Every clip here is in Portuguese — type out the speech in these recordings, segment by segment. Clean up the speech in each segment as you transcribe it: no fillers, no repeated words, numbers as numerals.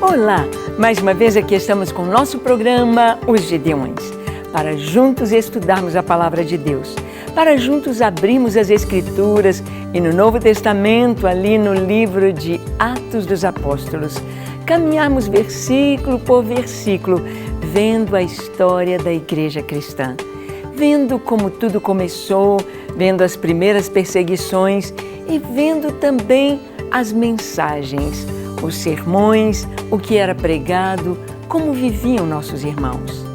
Olá! Mais uma vez aqui estamos com o nosso programa Os Gideões, para juntos estudarmos a Palavra de Deus, para juntos abrirmos as Escrituras e no Novo Testamento, ali no livro de Atos dos Apóstolos, caminharmos versículo por versículo, vendo a história da Igreja Cristã, vendo como tudo começou, vendo as primeiras perseguições e vendo também as mensagens, os sermões, o que era pregado, como viviam nossos irmãos.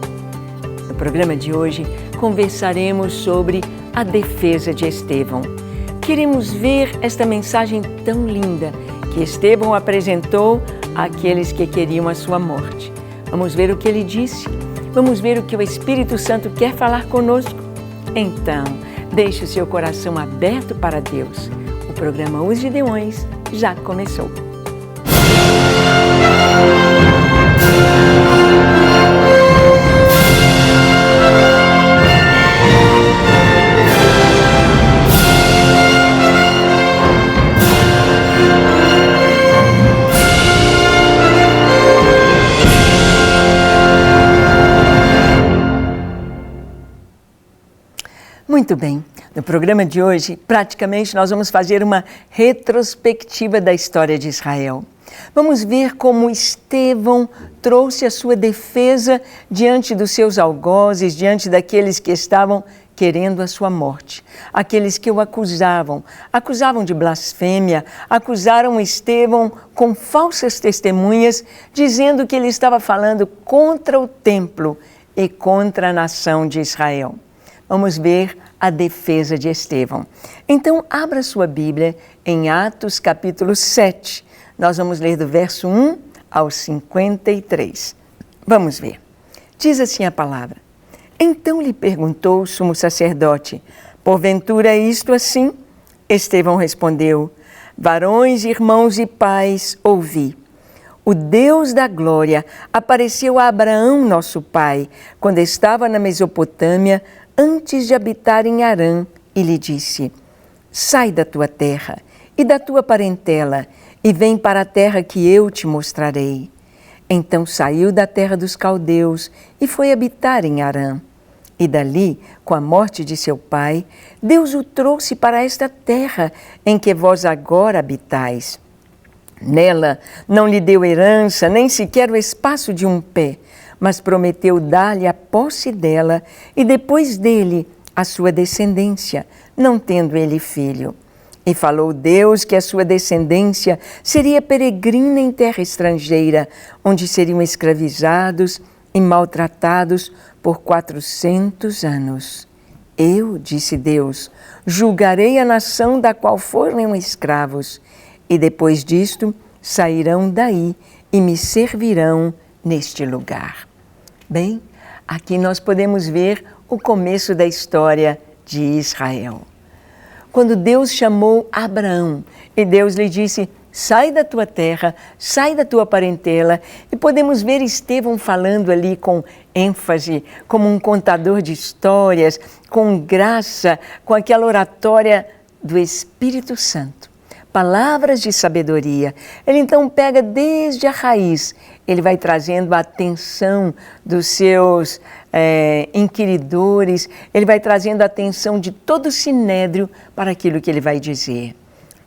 No programa de hoje, conversaremos sobre a defesa de Estevão. Queremos ver esta mensagem tão linda que Estevão apresentou àqueles que queriam a sua morte. Vamos ver o que ele disse, vamos ver o que o Espírito Santo quer falar conosco. Então, deixe o seu coração aberto para Deus. O programa Os Gideões já começou. Muito bem, no programa de hoje, praticamente nós vamos fazer uma retrospectiva da história de Israel. Vamos ver como Estevão trouxe a sua defesa diante dos seus algozes, diante daqueles que estavam querendo a sua morte. Aqueles que o acusavam de blasfêmia, acusaram Estevão com falsas testemunhas, dizendo que ele estava falando contra o templo e contra a nação de Israel. Vamos ver a defesa de Estevão. Então, abra sua Bíblia em Atos capítulo 7. Nós vamos ler do verso 1 ao 53. Vamos ver. Diz assim a palavra. Então lhe perguntou o sumo sacerdote, porventura é isto assim? Estevão respondeu, varões, irmãos e pais, ouvi. O Deus da glória apareceu a Abraão, nosso pai, quando estava na Mesopotâmia, antes de habitar em Harã, e lhe disse, sai da tua terra e da tua parentela, e vem para a terra que eu te mostrarei. Então saiu da terra dos caldeus e foi habitar em Harã. E dali, com a morte de seu pai, Deus o trouxe para esta terra em que vós agora habitais. Nela não lhe deu herança, nem sequer o espaço de um pé, mas prometeu dar-lhe a posse dela e depois dele a sua descendência, não tendo ele filho. E falou Deus que a sua descendência seria peregrina em terra estrangeira, onde seriam escravizados e maltratados por 400 anos. Eu, disse Deus, julgarei a nação da qual foram escravos, e depois disto sairão daí e me servirão neste lugar. Bem, aqui nós podemos ver o começo da história de Israel. Quando Deus chamou Abraão e Deus lhe disse, sai da tua terra, sai da tua parentela, e podemos ver Estevão falando ali com ênfase, como um contador de histórias, com graça, com aquela oratória do Espírito Santo. Palavras de sabedoria. Ele então pega desde a raiz, ele vai trazendo a atenção dos seus inquiridores, ele vai trazendo a atenção de todo o sinédrio para aquilo que ele vai dizer.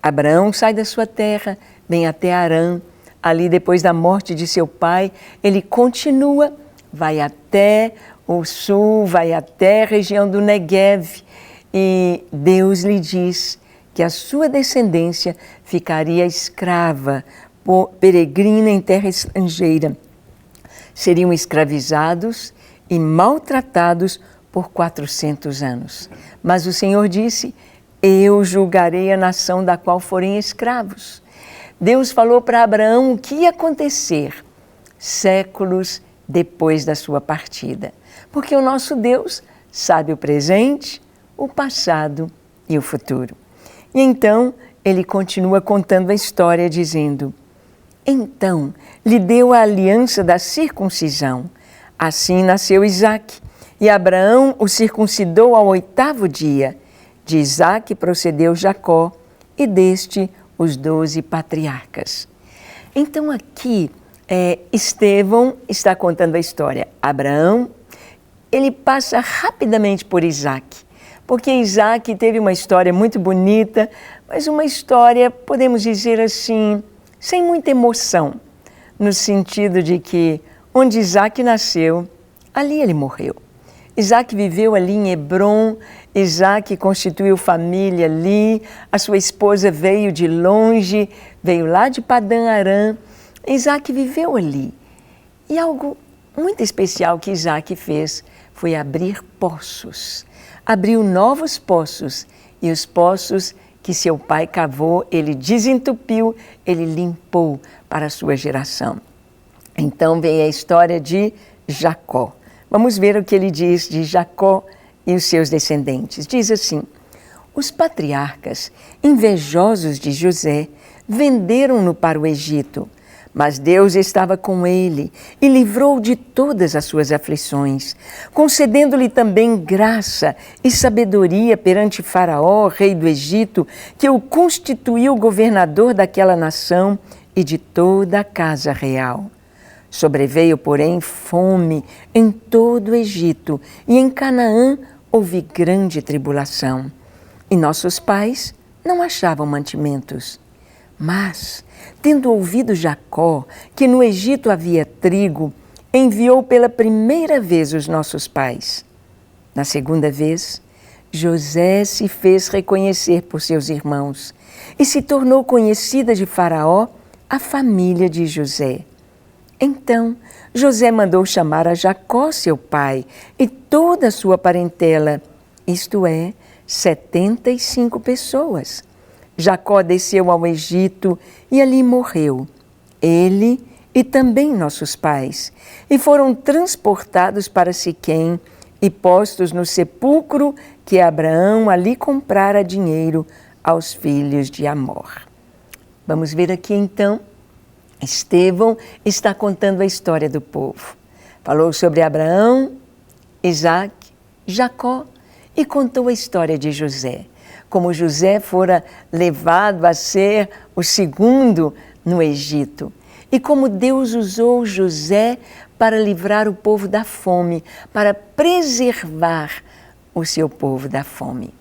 Abraão sai da sua terra, vem até Harã, ali depois da morte de seu pai, ele continua, vai até o sul, vai até a região do Neguev, e Deus lhe diz que a sua descendência ficaria escrava, peregrina em terra estrangeira. Seriam escravizados e maltratados por 400 anos. Mas o Senhor disse, eu julgarei a nação da qual forem escravos. Deus falou para Abraão o que ia acontecer séculos depois da sua partida. Porque o nosso Deus sabe o presente, o passado e o futuro. E então, ele continua contando a história, dizendo, então lhe deu a aliança da circuncisão. Assim nasceu Isaque, e Abraão o circuncidou ao 8º dia. De Isaque procedeu Jacó, e deste os 12 patriarcas. Então aqui Estevão está contando a história. Abraão, ele passa rapidamente por Isaac, porque Isaac teve uma história muito bonita, mas uma história, podemos dizer assim, sem muita emoção, no sentido de que onde Isaac nasceu, ali ele morreu. Isaac viveu ali em Hebrom, Isaac constituiu família ali, a sua esposa veio de longe, veio lá de Padã Arã. Isaac viveu ali. E algo muito especial que Isaac fez foi abrir poços. Abriu novos poços, e os poços que seu pai cavou, ele desentupiu, ele limpou para a sua geração. Então vem a história de Jacó. Vamos ver o que ele diz de Jacó e os seus descendentes. Diz assim: os patriarcas, invejosos de José, venderam-no para o Egito, mas Deus estava com ele e livrou de todas as suas aflições, concedendo-lhe também graça e sabedoria perante Faraó, rei do Egito, que o constituiu governador daquela nação e de toda a casa real. Sobreveio, porém, fome em todo o Egito, e em Canaã houve grande tribulação. E nossos pais não achavam mantimentos. Mas, tendo ouvido Jacó que no Egito havia trigo, enviou pela primeira vez os nossos pais. Na segunda vez, José se fez reconhecer por seus irmãos, e se tornou conhecida de Faraó a família de José. Então, José mandou chamar a Jacó, seu pai, e toda a sua parentela, isto é, 75 pessoas. Jacó desceu ao Egito e ali morreu, ele e também nossos pais, e foram transportados para Siquém e postos no sepulcro que Abraão ali comprara dinheiro aos filhos de Amor. Vamos ver aqui então. Estevão está contando a história do povo. Falou sobre Abraão, Isaac, Jacó e contou a história de José. Como José fora levado a ser o segundo no Egito. E como Deus usou José para livrar o povo da fome, para preservar o seu povo da fome.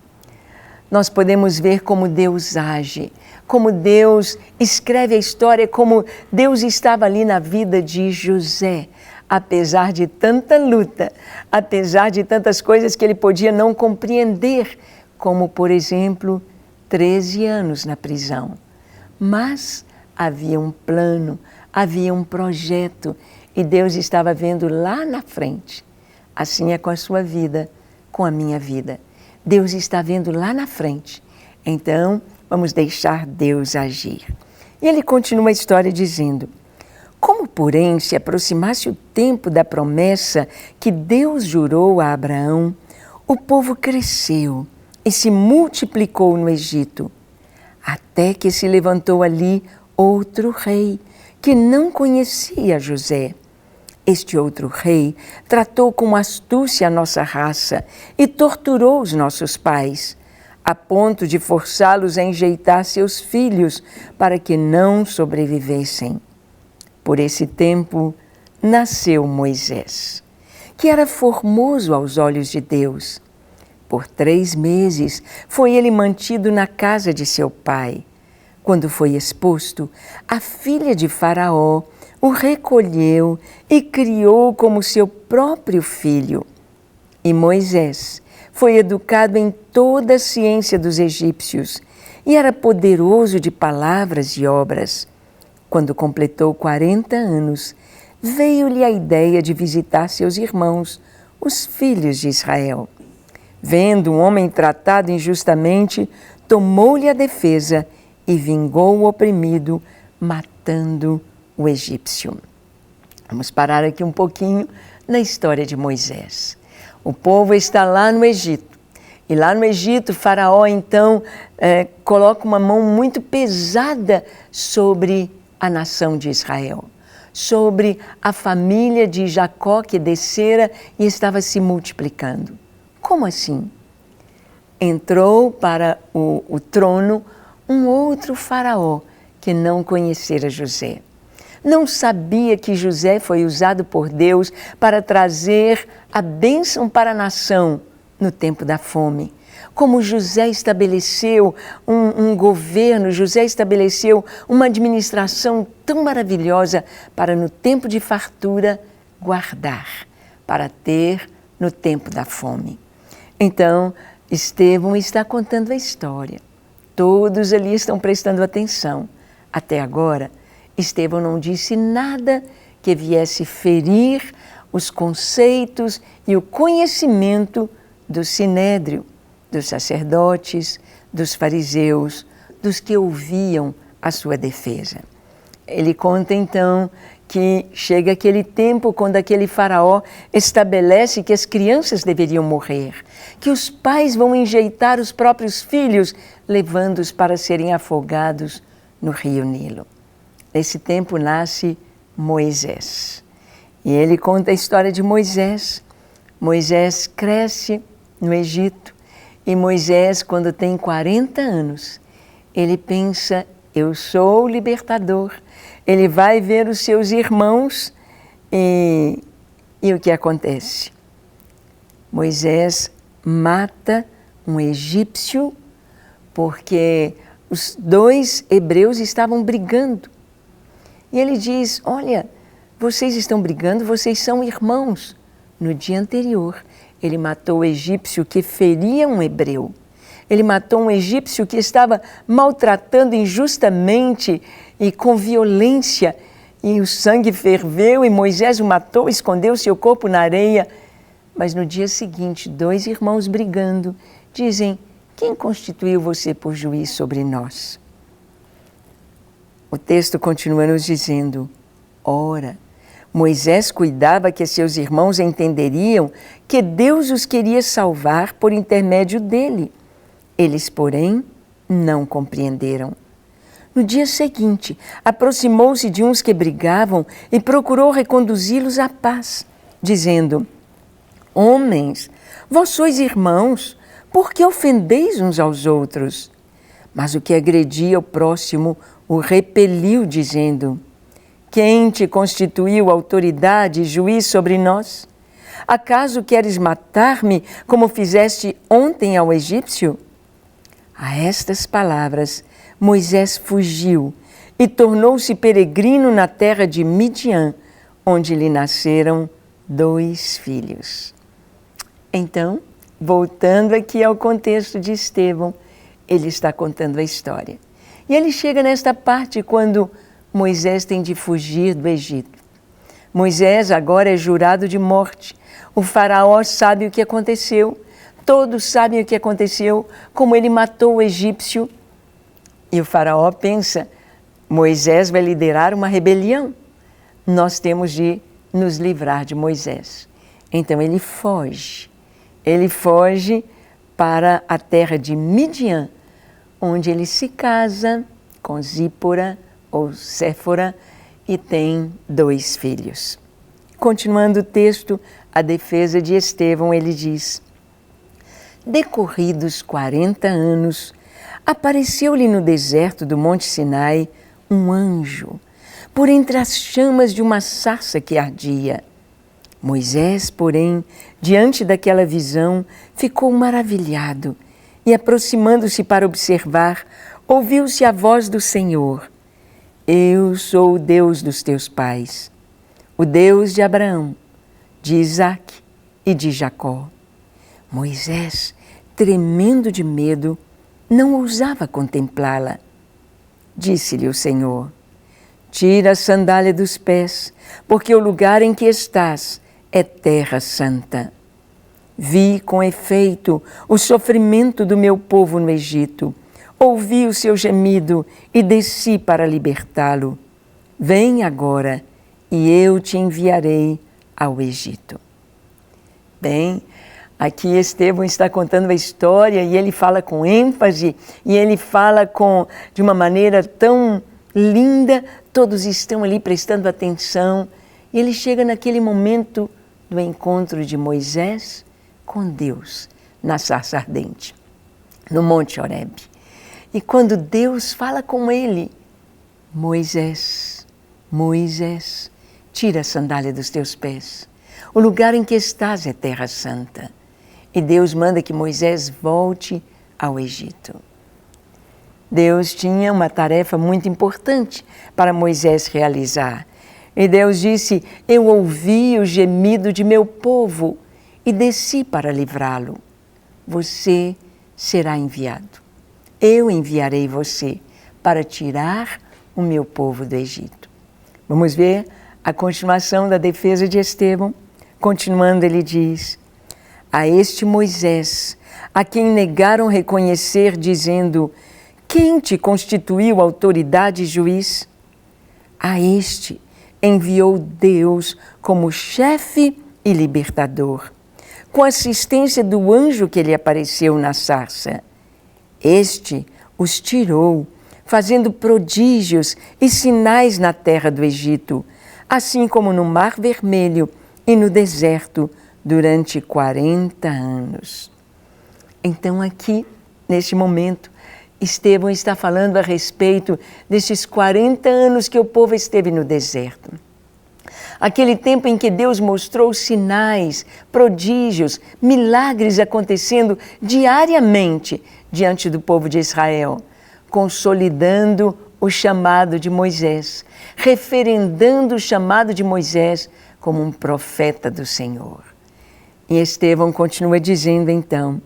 Nós podemos ver como Deus age, como Deus escreve a história, como Deus estava ali na vida de José, apesar de tanta luta, apesar de tantas coisas que ele podia não compreender, como, por exemplo, 13 anos na prisão. Mas havia um plano, havia um projeto, e Deus estava vendo lá na frente. Assim é com a sua vida, com a minha vida. Deus está vendo lá na frente. Então, vamos deixar Deus agir. E ele continua a história dizendo: como, porém, se aproximasse o tempo da promessa que Deus jurou a Abraão, o povo cresceu e se multiplicou no Egito, até que se levantou ali outro rei, que não conhecia José. Este outro rei tratou com astúcia a nossa raça e torturou os nossos pais, a ponto de forçá-los a enjeitar seus filhos para que não sobrevivessem. Por esse tempo nasceu Moisés, que era formoso aos olhos de Deus. Por 3 meses foi ele mantido na casa de seu pai. Quando foi exposto, a filha de Faraó o recolheu e criou como seu próprio filho. E Moisés foi educado em toda a ciência dos egípcios e era poderoso de palavras e obras. Quando completou 40 anos, veio-lhe a ideia de visitar seus irmãos, os filhos de Israel. Vendo um homem tratado injustamente, tomou-lhe a defesa e vingou o oprimido, matando o egípcio. Vamos parar aqui um pouquinho na história de Moisés. O povo está lá no Egito. E lá no Egito, Faraó, então, coloca uma mão muito pesada sobre a nação de Israel, sobre a família de Jacó que descera e estava se multiplicando. Como assim? Entrou para o trono um outro faraó que não conhecera José. Não sabia que José foi usado por Deus para trazer a bênção para a nação no tempo da fome. Como José estabeleceu um governo, José estabeleceu uma administração tão maravilhosa para no tempo de fartura guardar, para ter no tempo da fome. Então, Estevão está contando a história. Todos ali estão prestando atenção. Até agora, Estevão não disse nada que viesse ferir os conceitos e o conhecimento do sinédrio, dos sacerdotes, dos fariseus, dos que ouviam a sua defesa. Ele conta então que chega aquele tempo quando aquele faraó estabelece que as crianças deveriam morrer, que os pais vão enjeitar os próprios filhos, levando-os para serem afogados no rio Nilo. Nesse tempo nasce Moisés. E ele conta a história de Moisés. Moisés cresce no Egito e Moisés, quando tem 40 anos, ele pensa, eu sou o libertador. Ele vai ver os seus irmãos e o que acontece? Moisés mata um egípcio porque os dois hebreus estavam brigando. E ele diz, olha, vocês estão brigando, vocês são irmãos. No dia anterior, ele matou o egípcio que feria um hebreu. Ele matou um egípcio que estava maltratando injustamente e com violência. E o sangue ferveu e Moisés o matou, escondeu seu corpo na areia. Mas no dia seguinte, dois irmãos brigando, dizem, quem constituiu você por juiz sobre nós? O texto continua nos dizendo, ora, Moisés cuidava que seus irmãos entenderiam que Deus os queria salvar por intermédio dele. Eles, porém, não compreenderam. No dia seguinte, aproximou-se de uns que brigavam e procurou reconduzi-los à paz, dizendo, homens, vós sois irmãos, por que ofendeis uns aos outros? Mas o que agredia o próximo o repeliu, dizendo, quem te constituiu autoridade e juiz sobre nós? Acaso queres matar-me como fizeste ontem ao egípcio? A estas palavras, Moisés fugiu e tornou-se peregrino na terra de Midian, onde lhe nasceram 2 filhos. Então, voltando aqui ao contexto de Estevão, ele está contando a história. E ele chega nesta parte quando Moisés tem de fugir do Egito. Moisés agora é jurado de morte. O faraó sabe o que aconteceu. Todos sabem o que aconteceu, como ele matou o egípcio. E o faraó pensa, Moisés vai liderar uma rebelião. Nós temos de nos livrar de Moisés. Então ele foge. Ele foge para a terra de Midian, onde ele se casa com Zípora ou Séfora e tem 2 filhos. Continuando o texto, a defesa de Estevão, ele diz, decorridos 40 anos, apareceu-lhe no deserto do Monte Sinai um anjo, por entre as chamas de uma sarça que ardia. Moisés, porém, diante daquela visão, ficou maravilhado e, aproximando-se para observar, ouviu-se a voz do Senhor. Eu sou o Deus dos teus pais, o Deus de Abraão, de Isaque e de Jacó. Moisés, tremendo de medo, não ousava contemplá-la. Disse-lhe o Senhor, tira a sandália dos pés, porque o lugar em que estás é terra santa. Vi com efeito o sofrimento do meu povo no Egito, ouvi o seu gemido e desci para libertá-lo. Vem agora e eu te enviarei ao Egito. Bem, aqui Estevão está contando a história e ele fala com ênfase e ele fala de uma maneira tão linda, todos estão ali prestando atenção e ele chega naquele momento do encontro de Moisés com Deus na sarça ardente, no Monte Horebe. E quando Deus fala com ele, Moisés, Moisés, tira a sandália dos teus pés. O lugar em que estás é terra santa. E Deus manda que Moisés volte ao Egito. Deus tinha uma tarefa muito importante para Moisés realizar. E Deus disse: eu ouvi o gemido de meu povo e desci para livrá-lo. Você será enviado. Eu enviarei você para tirar o meu povo do Egito. Vamos ver a continuação da defesa de Estevão. Continuando, ele diz: a este Moisés, a quem negaram reconhecer, dizendo: quem te constituiu autoridade e juiz? A este enviou Deus como chefe e libertador, com assistência do anjo que lhe apareceu na sarça. Este os tirou, fazendo prodígios e sinais na terra do Egito, assim como no Mar Vermelho e no deserto, durante 40 anos. Então aqui, neste momento, Estevão está falando a respeito desses 40 anos que o povo esteve no deserto. Aquele tempo em que Deus mostrou sinais, prodígios, milagres acontecendo diariamente diante do povo de Israel, consolidando o chamado de Moisés, referendando o chamado de Moisés como um profeta do Senhor. E Estevão continua dizendo então: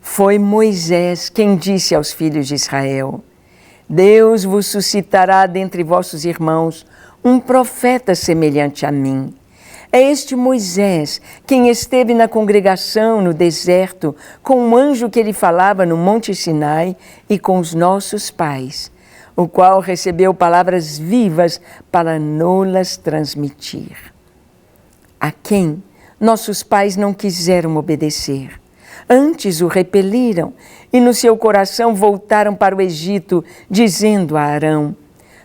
foi Moisés quem disse aos filhos de Israel: Deus vos suscitará dentre vossos irmãos um profeta semelhante a mim. É este Moisés quem esteve na congregação no deserto com um anjo que lhe falava no Monte Sinai e com os nossos pais, o qual recebeu palavras vivas para no-las transmitir. A quem nossos pais não quiseram obedecer. Antes o repeliram e no seu coração voltaram para o Egito, dizendo a Arão: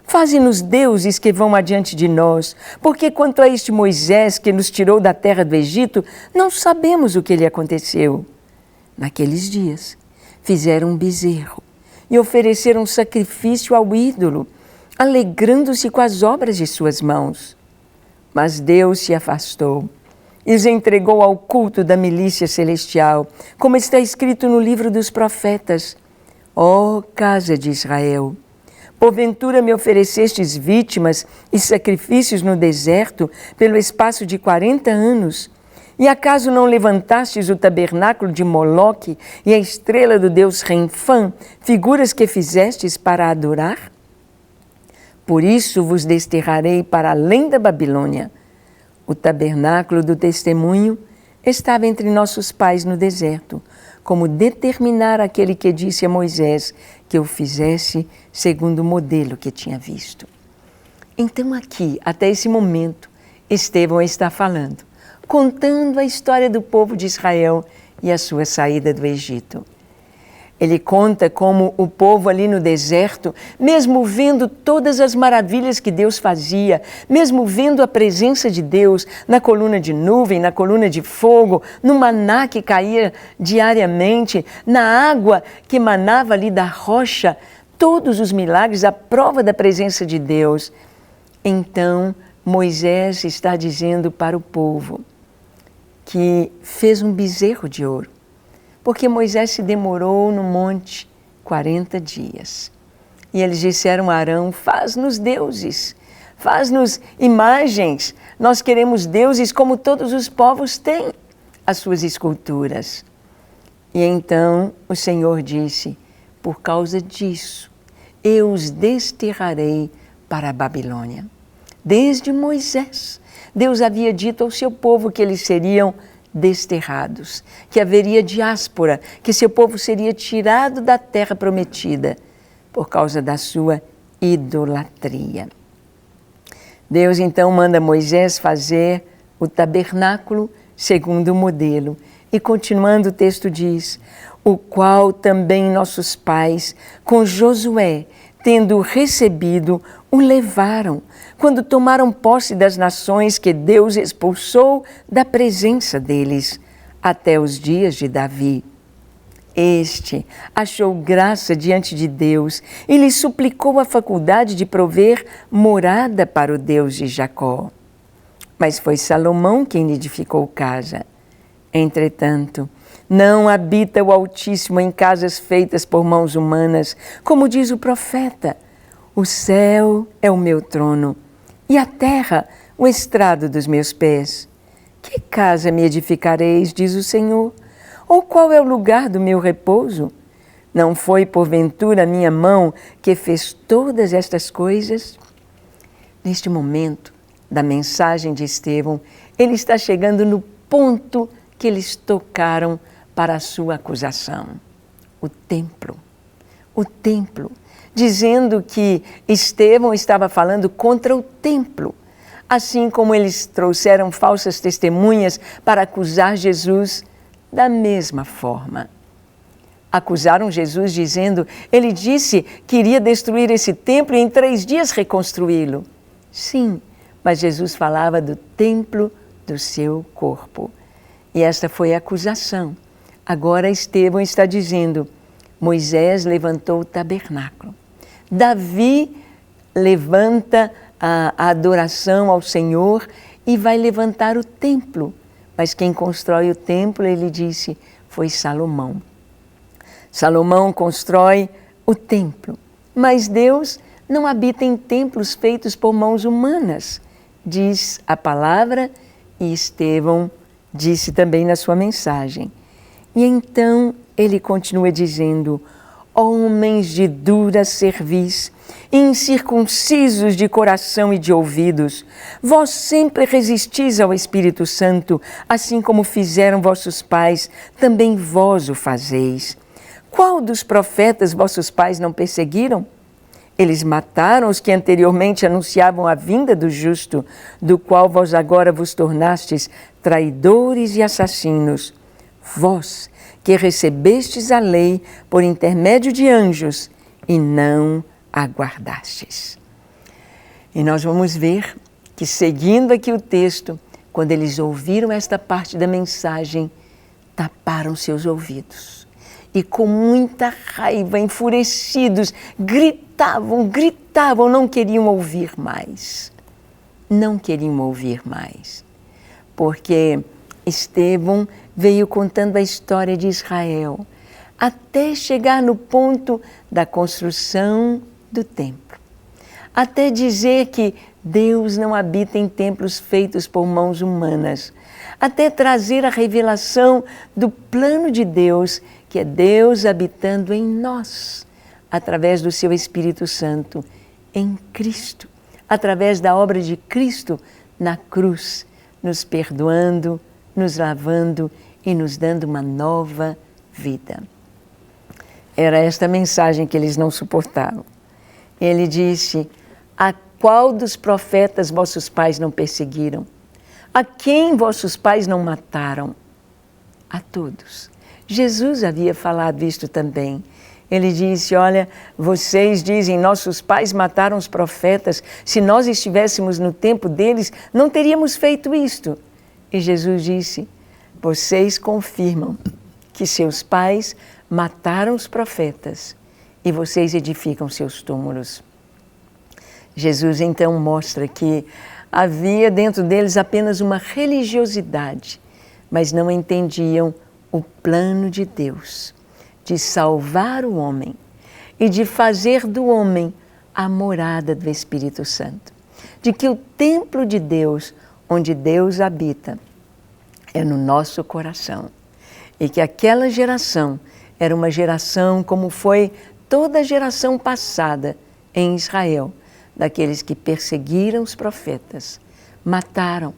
faze-nos deuses que vão adiante de nós, porque quanto a este Moisés que nos tirou da terra do Egito, não sabemos o que lhe aconteceu. Naqueles dias fizeram um bezerro e ofereceram sacrifício ao ídolo, alegrando-se com as obras de suas mãos. Mas Deus se afastou e os entregou ao culto da milícia celestial, como está escrito no livro dos profetas: ó casa de Israel, porventura me oferecestes vítimas e sacrifícios no deserto pelo espaço de 40 anos? E acaso não levantastes o tabernáculo de Moloque e a estrela do deus Renfã, figuras que fizestes para adorar? Por isso vos desterrarei para além da Babilônia. O tabernáculo do testemunho estava entre nossos pais no deserto, como determinar aquele que disse a Moisés que o fizesse segundo o modelo que tinha visto. Então aqui, até esse momento, Estevão está falando, contando a história do povo de Israel e a sua saída do Egito. Ele conta como o povo ali no deserto, mesmo vendo todas as maravilhas que Deus fazia, mesmo vendo a presença de Deus na coluna de nuvem, na coluna de fogo, no maná que caía diariamente, na água que emanava ali da rocha, todos os milagres, a prova da presença de Deus. Então Moisés está dizendo para o povo que fez um bezerro de ouro, porque Moisés se demorou no monte 40 dias. E eles disseram a Arão: faz-nos deuses, faz-nos imagens, nós queremos deuses como todos os povos têm as suas esculturas. E então o Senhor disse: por causa disso, eu os desterrarei para a Babilônia. Desde Moisés, Deus havia dito ao seu povo que eles seriam desterrados, que haveria diáspora, que seu povo seria tirado da terra prometida por causa da sua idolatria. Deus então manda Moisés fazer o tabernáculo segundo o modelo. E continuando o texto diz: o qual também nossos pais, com Josué, tendo recebido, o levaram, quando tomaram posse das nações que Deus expulsou da presença deles, até os dias de Davi. Este achou graça diante de Deus e lhe suplicou a faculdade de prover morada para o Deus de Jacó. Mas foi Salomão quem lhe edificou casa. Entretanto, não habita o Altíssimo em casas feitas por mãos humanas, como diz o profeta: o céu é o meu trono e a terra o estrado dos meus pés. Que casa me edificareis, diz o Senhor? Ou qual é o lugar do meu repouso? Não foi porventura a minha mão que fez todas estas coisas? Neste momento da mensagem de Estevão, ele está chegando no ponto que eles tocaram para a sua acusação. O templo. O templo. Dizendo que Estevão estava falando contra o templo. Assim como eles trouxeram falsas testemunhas para acusar Jesus, da mesma forma. Acusaram Jesus dizendo, ele disse que iria destruir esse templo e em 3 dias reconstruí-lo. Sim, mas Jesus falava do templo do seu corpo. E esta foi a acusação. Agora Estevão está dizendo, Moisés levantou o tabernáculo. Davi levanta a adoração ao Senhor e vai levantar o templo. Mas quem constrói o templo, ele disse, foi Salomão. Salomão constrói o templo, mas Deus não habita em templos feitos por mãos humanas, diz a palavra, e Estevão disse também na sua mensagem. E então ele continua dizendo, homens de dura cerviz, incircuncisos de coração e de ouvidos, vós sempre resistis ao Espírito Santo, assim como fizeram vossos pais, também vós o fazeis. Qual dos profetas vossos pais não perseguiram? Eles mataram os que anteriormente anunciavam a vinda do justo, do qual vós agora vos tornastes traidores e assassinos. Vós, que recebestes a lei por intermédio de anjos e não a guardastes. E nós vamos ver que, seguindo aqui o texto, quando eles ouviram esta parte da mensagem, taparam seus ouvidos. E com muita raiva, enfurecidos, gritavam, não queriam ouvir mais. Não queriam ouvir mais. Porque Estevão veio contando a história de Israel, até chegar no ponto da construção do templo. Até dizer que Deus não habita em templos feitos por mãos humanas. Até trazer a revelação do plano de Deus, que é Deus habitando em nós, através do seu Espírito Santo, em Cristo, através da obra de Cristo na cruz, nos perdoando, nos lavando e nos dando uma nova vida. Era esta mensagem que eles não suportavam. Ele disse, a qual dos profetas vossos pais não perseguiram? A quem vossos pais não mataram? A todos. Jesus havia falado isto também. Ele disse, olha, vocês dizem, nossos pais mataram os profetas. Se nós estivéssemos no tempo deles, não teríamos feito isto. E Jesus disse, vocês confirmam que seus pais mataram os profetas e vocês edificam seus túmulos. Jesus então mostra que havia dentro deles apenas uma religiosidade, mas não entendiam o plano de Deus de salvar o homem e de fazer do homem a morada do Espírito Santo. De que o templo de Deus, onde Deus habita, é no nosso coração. E que aquela geração era uma geração como foi toda a geração passada em Israel, daqueles que perseguiram os profetas, mataram,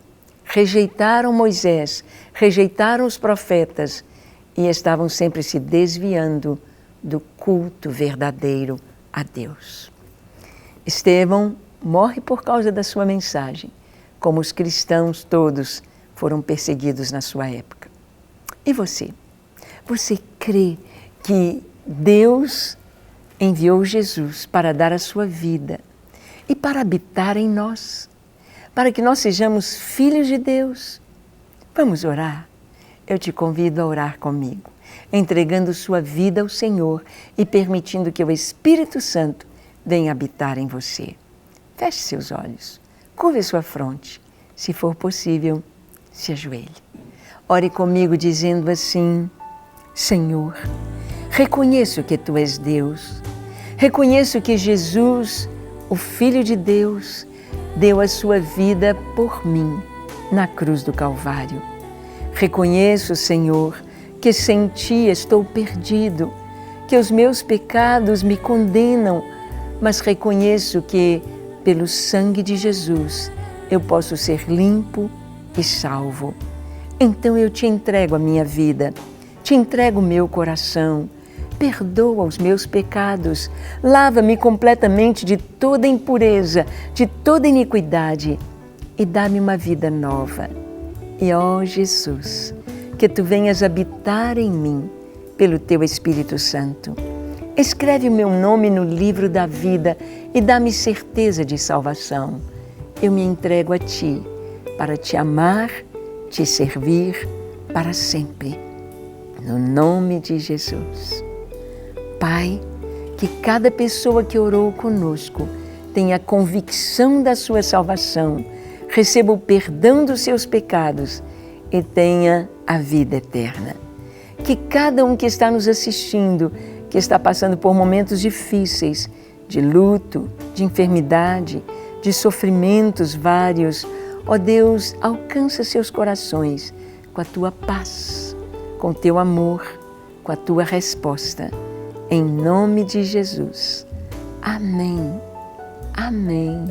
rejeitaram Moisés, rejeitaram os profetas e estavam sempre se desviando do culto verdadeiro a Deus. Estevão morre por causa da sua mensagem, como os cristãos todos foram perseguidos na sua época. E você? Você crê que Deus enviou Jesus para dar a sua vida e para habitar em nós, para que nós sejamos filhos de Deus? Vamos orar? Eu te convido a orar comigo. entregando sua vida ao Senhor e permitindo que o Espírito Santo venha habitar em você. Feche seus olhos, curve sua fronte. Se for possível, se ajoelhe. Ore comigo dizendo assim: Senhor, reconheço que Tu és Deus. Reconheço que Jesus, o Filho de Deus, deu a sua vida por mim na cruz do Calvário. Reconheço, Senhor, que sem Ti estou perdido, que os meus pecados me condenam, mas reconheço que, pelo sangue de Jesus, eu posso ser limpo e salvo. Então eu Te entrego a minha vida, Te entrego o meu coração, perdoa os meus pecados, lava-me completamente de toda impureza, de toda iniquidade e dá-me uma vida nova. E, ó Jesus, que Tu venhas habitar em mim pelo Teu Espírito Santo. Escreve o meu nome no livro da vida e dá-me certeza de salvação. Eu me entrego a Ti para Te amar, Te servir para sempre. No nome de Jesus. Pai, que cada pessoa que orou conosco tenha a convicção da sua salvação, receba o perdão dos seus pecados e tenha a vida eterna. Que cada um que está nos assistindo, que está passando por momentos difíceis, de luto, de enfermidade, de sofrimentos vários, ó Deus, alcança seus corações com a Tua paz, com o Teu amor, com a Tua resposta. Em nome de Jesus. Amém. Amém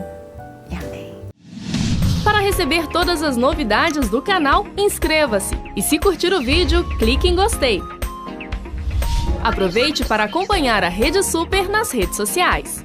e amém. Para receber todas as novidades do canal, inscreva-se e, se curtir o vídeo, clique em gostei. Aproveite para acompanhar a Rede Super nas redes sociais.